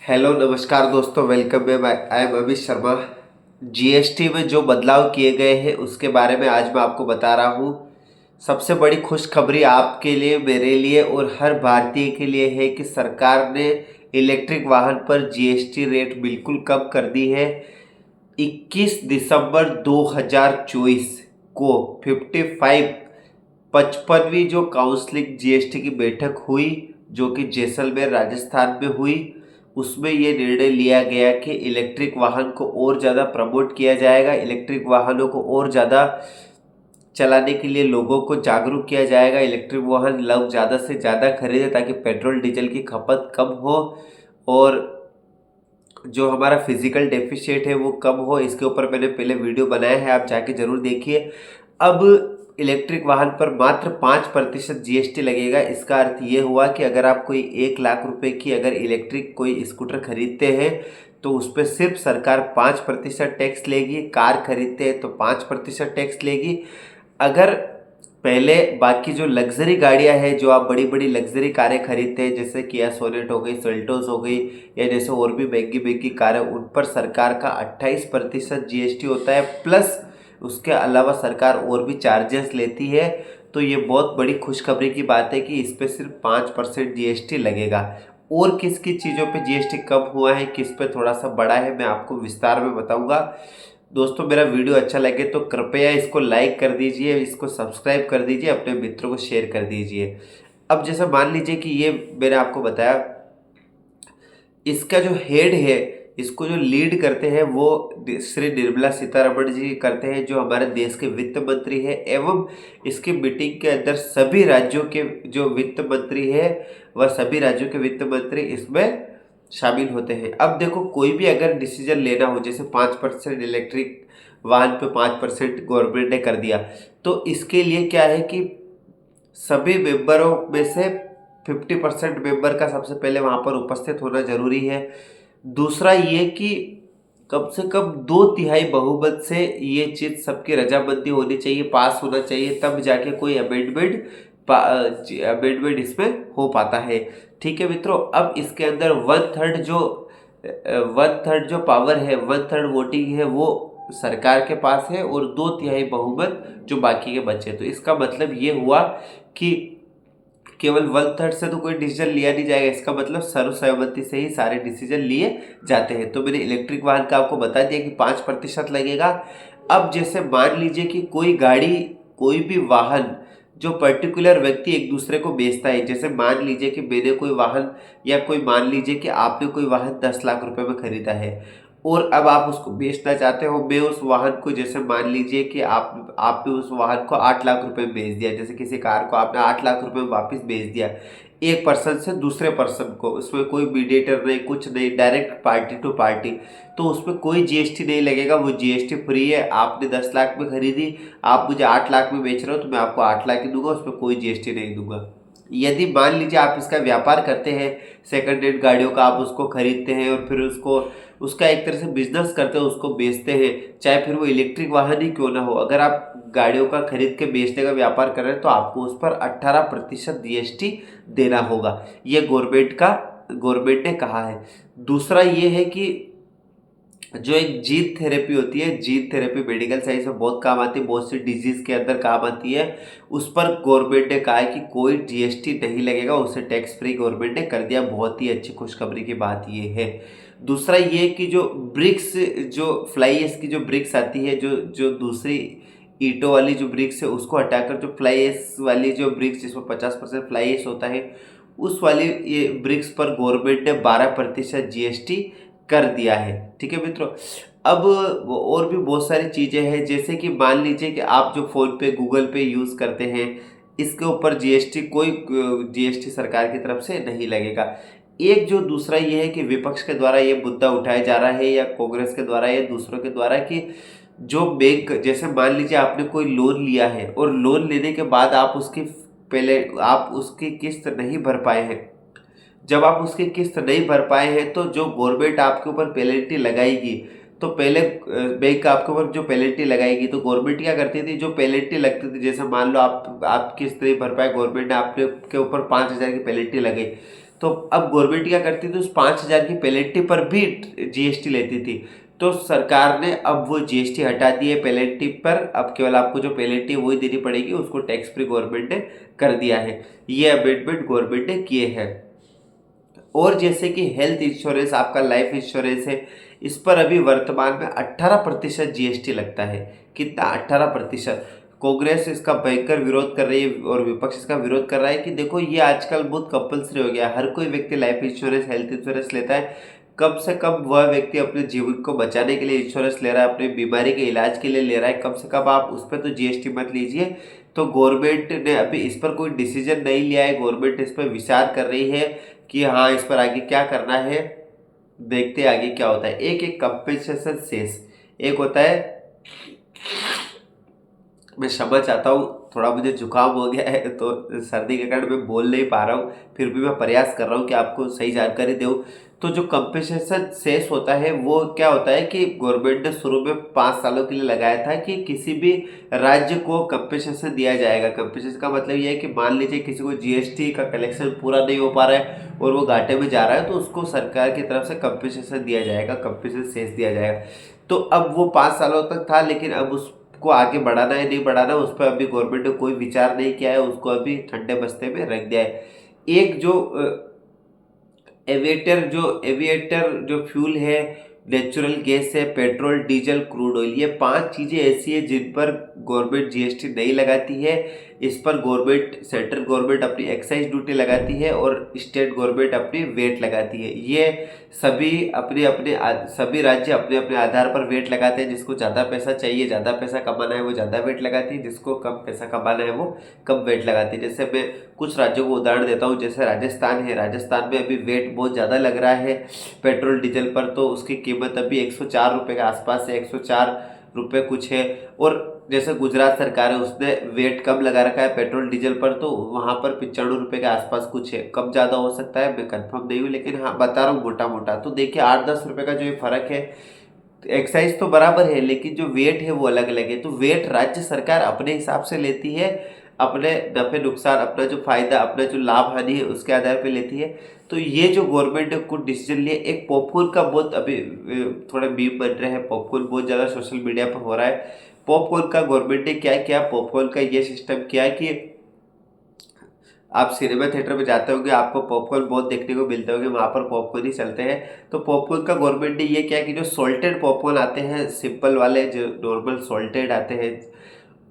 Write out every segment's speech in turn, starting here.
Hello नमस्कार दोस्तों, welcome में I am Amit Sharma. GST में जो बदलाव किए गए हैं उसके बारे में आज मैं आपको बता रहा हूँ। सबसे बड़ी खुशखबरी आपके लिए, मेरे लिए और हर भारतीय के लिए है कि सरकार ने इलेक्ट्रिक वाहन पर जीएसटी रेट बिल्कुल कम कर दी है। 21 दिसंबर 2024 को 55वीं जो काउंसलिंग जीएसटी की बैठक हुई, जो कि जैसलमेर राजस्थान में हुई, उसमें ये निर्णय लिया गया कि इलेक्ट्रिक वाहन को और ज़्यादा प्रमोट किया जाएगा। इलेक्ट्रिक वाहनों को और ज़्यादा चलाने के लिए लोगों को जागरूक किया जाएगा। इलेक्ट्रिक वाहन लोग ज़्यादा से ज़्यादा खरीदें ताकि पेट्रोल डीजल की खपत कम हो और जो हमारा फिजिकल डेफिशिएट है वो कम हो। इसके ऊपर मैंने पहले वीडियो बनाया है, आप जाके ज़रूर देखिए। अब इलेक्ट्रिक वाहन पर मात्र 5% जीएसटी लगेगा। इसका अर्थ ये हुआ कि अगर आप कोई 1 लाख रुपए की अगर इलेक्ट्रिक कोई स्कूटर खरीदते हैं तो उस पर सिर्फ सरकार 5% टैक्स लेगी। कार खरीदते हैं तो 5% टैक्स लेगी। अगर पहले बाकी जो लग्जरी गाड़ियां हैं, जो आप बड़ी बड़ी लग्जरी कारें खरीदते हैं, जैसे किया सोनेट हो गई, सेल्टोस हो गई, या जैसे और भी महंगी महंगी कारें, उन पर सरकार का 28% जीएसटी होता है। प्लस उसके अलावा सरकार और भी चार्जेस लेती है। तो ये बहुत बड़ी खुशखबरी की बात है कि इस पर सिर्फ 5% जीएसटी लगेगा। और किस किस चीज़ों पे जीएसटी कम हुआ है, किस पे थोड़ा सा बढ़ा है, मैं आपको विस्तार में बताऊंगा। दोस्तों, मेरा वीडियो अच्छा लगे तो कृपया इसको लाइक कर दीजिए, इसको सब्सक्राइब कर दीजिए, अपने मित्रों को शेयर कर दीजिए। अब जैसे मान लीजिए कि ये मैंने आपको बताया, इसका जो हेड है, इसको जो लीड करते हैं वो श्री निर्मला सीतारमण जी करते हैं, जो हमारे देश के वित्त मंत्री है। एवं इसकी मीटिंग के अंदर सभी राज्यों के जो वित्त मंत्री है वह सभी राज्यों के वित्त मंत्री इसमें शामिल होते हैं। अब देखो, कोई भी अगर डिसीजन लेना हो, जैसे 5% इलेक्ट्रिक वाहन पे 5% गवर्नमेंट ने कर दिया, तो इसके लिए क्या है कि सभी मेंबरों में से 50% मेंबर का सबसे पहले वहां पर उपस्थित होना जरूरी है। दूसरा ये कि कम से कम 2/3 बहुमत से ये चीज सबकी रजामंदी होनी चाहिए, पास होना चाहिए, तब जाके कोई अमेंडमेंट इसमें हो पाता है। ठीक है मित्रों, अब इसके अंदर 1/3 जो पावर है, 1/3 वोटिंग है, वो सरकार के पास है और 2/3 बहुमत जो बाकी के बचे। तो इसका मतलब ये हुआ कि केवल 1/3 से तो कोई डिसीजन लिया नहीं जाएगा। इसका मतलब सर्वसहमति से ही सारे डिसीजन लिए जाते हैं। तो मैंने इलेक्ट्रिक वाहन का आपको बता दिया कि 5% लगेगा। अब जैसे मान लीजिए कि कोई गाड़ी, कोई भी वाहन जो पर्टिकुलर व्यक्ति एक दूसरे को बेचता है, जैसे मान लीजिए कि मैंने कोई वाहन, या कोई मान लीजिए कि आपने कोई वाहन 10 लाख रुपए में खरीदा है और अब आप उसको बेचना चाहते हो। मैं उस वाहन को, जैसे मान लीजिए कि आपने उस वाहन को 8 लाख रुपए में बेच दिया, जैसे किसी कार को आपने 8 लाख रुपए में वापस बेच दिया एक पर्सन से दूसरे पर्सन को, उसमें कोई मीडिएटर नहीं, कुछ नहीं, डायरेक्ट पार्टी टू पार्टी, तो उसमें कोई जीएसटी नहीं लगेगा, वो जीएसटी फ्री है। आपने 10 लाख में खरीदी, आप मुझे 8 लाख में बेच रहे हो, तो मैं आपको 8 लाख ही दूंगा, उसमें कोई जीएसटी नहीं दूंगा। यदि मान लीजिए आप इसका व्यापार करते हैं, सेकंड हैंड गाड़ियों का आप उसको खरीदते हैं और फिर उसको, उसका एक तरह से बिजनेस करते हैं, उसको बेचते हैं, चाहे फिर वो इलेक्ट्रिक वाहन ही क्यों ना हो, अगर आप गाड़ियों का खरीद के बेचने का व्यापार कर रहे हैं तो आपको उस पर 18% जीएसटी देना होगा। ये गवर्नमेंट ने कहा है। दूसरा ये है कि जो एक जीन थेरेपी होती है, जीन थेरेपी मेडिकल साइंस में बहुत काम आती है, बहुत सी डिजीज के अंदर काम आती है, उस पर गवर्नमेंट ने कहा है कि कोई जीएसटी नहीं लगेगा, उसे टैक्स फ्री गवर्नमेंट ने कर दिया। बहुत ही अच्छी खुशखबरी की बात ये है। दूसरा ये कि जो ब्रिक्स, जो फ्लाई ऐश की जो ब्रिक्स आती है, जो जो दूसरी ईंटों वाली जो ब्रिक्स है, उसको हटाकर जो फ्लाई ऐश वाली जो ब्रिक्स, जिसमें 50% फ्लाई ऐश होता है, उस वाली ये ब्रिक्स पर गवर्नमेंट ने 12% जीएसटी कर दिया है। ठीक है मित्रों, अब और भी बहुत सारी चीज़ें हैं, जैसे कि मान लीजिए कि आप जो फ़ोन पे, गूगल पे यूज़ करते हैं, इसके ऊपर जीएसटी, कोई जीएसटी सरकार की तरफ से नहीं लगेगा। एक जो दूसरा ये है कि विपक्ष के द्वारा ये मुद्दा उठाया जा रहा है, या कांग्रेस के द्वारा या दूसरों के द्वारा, कि जो बैंक, जैसे मान लीजिए आपने कोई लोन लिया है और लोन लेने के बाद आप उसकी पहले आप उसकी किस्त नहीं भर पाए हैं, जब आप उसकी किस्त नहीं भर पाए हैं तो जो गवर्नमेंट आपके ऊपर पेनल्टी लगाएगी, तो पहले बैंक आपके ऊपर जो पेनल्टी लगाएगी, तो गवर्नमेंट क्या करती थी, जो पेनल्टी लगती थी, जैसे मान लो आप किस्त नहीं भर पाए, गवर्नमेंट ने आपके ऊपर 5,000 की पेनल्टी लगाई, तो अब गवर्नमेंट क्या करती थी, उस 5,000 की पेनल्टी पर भी जीएसटी लेती थी। तो सरकार ने अब वो जीएसटी हटा दी है पेनल्टी पर, अब केवल आपको जो पेनल्टी है वही देनी पड़ेगी, उसको टैक्स फ्री गवर्नमेंट ने कर दिया है। ये अमेंडमेंट गवर्नमेंट ने किए हैं। और जैसे कि हेल्थ इंश्योरेंस, आपका लाइफ इंश्योरेंस है, इस पर अभी वर्तमान में 18% जीएसटी लगता है। कितना? 18%। कांग्रेस इसका भयंकर विरोध कर रही है और विपक्ष इसका विरोध कर रहा है कि देखो ये आजकल बहुत कंपलसरी हो गया है, हर कोई व्यक्ति लाइफ इंश्योरेंस, हेल्थ इंश्योरेंस लेता है। कम से कम वह व्यक्ति अपने जीवन को बचाने के लिए इंश्योरेंस ले रहा है, अपनी बीमारी के इलाज के लिए ले रहा है, कम से कम आप उस पर तो जीएसटी मत लीजिए। तो गवर्नमेंट ने अभी इस पर कोई डिसीजन नहीं लिया है, गवर्नमेंट इस पर विचार कर रही है कि हाँ इस पर आगे क्या करना है, देखते हैं आगे क्या होता है। एक कंपेंसेशन सेस, एक होता है, मैं क्षमा चाहता हूँ, थोड़ा मुझे जुकाम हो गया है तो सर्दी के कारण मैं बोल नहीं पा रहा हूँ, फिर भी मैं प्रयास कर रहा हूँ कि आपको सही जानकारी दूँ। तो जो कंपेंसेशन सेस होता है वो क्या होता है कि गवर्नमेंट ने शुरू में 5 सालों के लिए लगाया था कि किसी भी राज्य को कंपेंसेशन दिया जाएगा। कंपेंसेशन का मतलब ये है कि मान लीजिए किसी को जीएसटी का कलेक्शन पूरा नहीं हो पा रहा है और वो घाटे में जा रहा है, तो उसको सरकार की तरफ से कंपेंसेशन दिया जाएगा, कंपेंसेशन सेस दिया जाएगा। तो अब वो 5 सालों तक था, लेकिन अब उसको आगे बढ़ाना है नहीं बढ़ाना, उस पर अभी गवर्नमेंट ने कोई विचार नहीं किया है, उसको अभी ठंडे बस्ते में रख दिया है। एक जो एविएटर जो फ्यूल है, नेचुरल गैस है, पेट्रोल, डीजल, क्रूड ऑयल, ये 5 चीज़ें ऐसी है जिन पर गवर्नमेंट जीएसटी नहीं लगाती है। इस पर गवर्नमेंट, सेंट्रल गवर्नमेंट अपनी एक्साइज ड्यूटी लगाती है और स्टेट गवर्नमेंट अपनी वेट लगाती है। ये सभी राज्य अपने अपने आधार पर वेट लगाते हैं। जिसको ज़्यादा पैसा चाहिए, ज़्यादा पैसा कमाना है, वो ज़्यादा वेट लगाती है, जिसको कम पैसा कमाना है वो कम वेट लगाती है। जैसे मैं कुछ राज्यों को उदाहरण देता हूँ, जैसे राजस्थान है, राजस्थान में अभी वेट बहुत ज़्यादा लग रहा है पेट्रोल डीजल पर, तो उसकी कीमत अभी 104 रुपये के आसपास है, 104 रुपये कुछ है। और जैसे गुजरात सरकार है, उसने वेट कम लगा रखा है पेट्रोल डीजल पर, तो वहाँ पर 95 रुपये के आसपास कुछ है। कम ज़्यादा हो सकता है, मैं कंफर्म नहीं हूँ, लेकिन हाँ बता रहा हूँ मोटा मोटा। तो देखिए 8-10 रुपये का जो ये फर्क है, एक्साइज तो बराबर है लेकिन जो वेट है वो अलग अलग है। तो वेट राज्य सरकार अपने हिसाब से लेती है, अपने नफे नुकसान, अपना जो फायदा, अपना जो लाभ हानि है उसके आधार पे लेती है। तो ये जो गवर्नमेंट ने कुछ डिसीजन लिए, एक पॉपकॉर्न का बहुत अभी थोड़ा मीम बन रहे हैं, पॉपकॉर्न बहुत ज़्यादा सोशल मीडिया पर हो रहा है। पॉपकॉर्न का गवर्नमेंट ने क्या किया, पॉपकॉर्न का ये सिस्टम किया कि आप सिनेमा थिएटर में जाते होंगे, आपको पॉपकॉर्न बहुत देखने को मिलते होंगे, वहाँ पर पॉपकॉर्न ही चलते हैं। तो पॉपकॉर्न का गवर्नमेंट ने ये किया कि जो सॉल्टेड पॉपकॉर्न आते हैं, सिंपल वाले जो नॉर्मल सॉल्टेड आते हैं,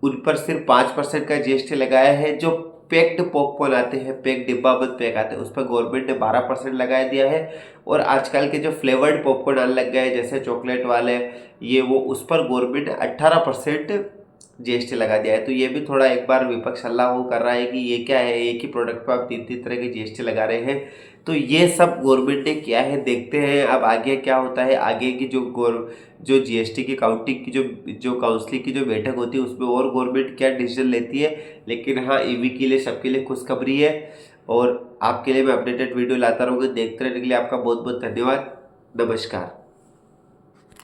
उन पर सिर्फ 5% का जीएसटी लगाया है। जो पैक्ड पॉपकॉर्न आते हैं, पैक डिब्बाबंद पैक आते हैं, उस पर गवर्नमेंट ने 12% लगा दिया है। और आजकल के जो फ्लेवर्ड पॉपकॉर्न आने लग गए जैसे चॉकलेट वाले, ये वो, उस पर गवर्नमेंट ने 18% जीएसटी लगा दिया है। तो ये भी थोड़ा एक बार विपक्ष हल्ला वो कर रहा है कि ये क्या है, एक ही प्रोडक्ट पर आप 3-3 तरह की जीएसटी लगा रहे हैं। तो ये सब गवर्नमेंट ने किया है, देखते हैं अब आगे क्या होता है। आगे की जो जीएसटी की काउंटिंग की जो काउंसिलिंग की जो बैठक होती है, उसमें और गवर्नमेंट क्या डिसीजन लेती है। लेकिन हाँ, ईवी के लिए, सबके लिए खुशखबरी है। और आपके लिए मैं अपडेटेड वीडियो लाता रहूँगा, देखते रहने के लिए आपका बहुत बहुत धन्यवाद। नमस्कार।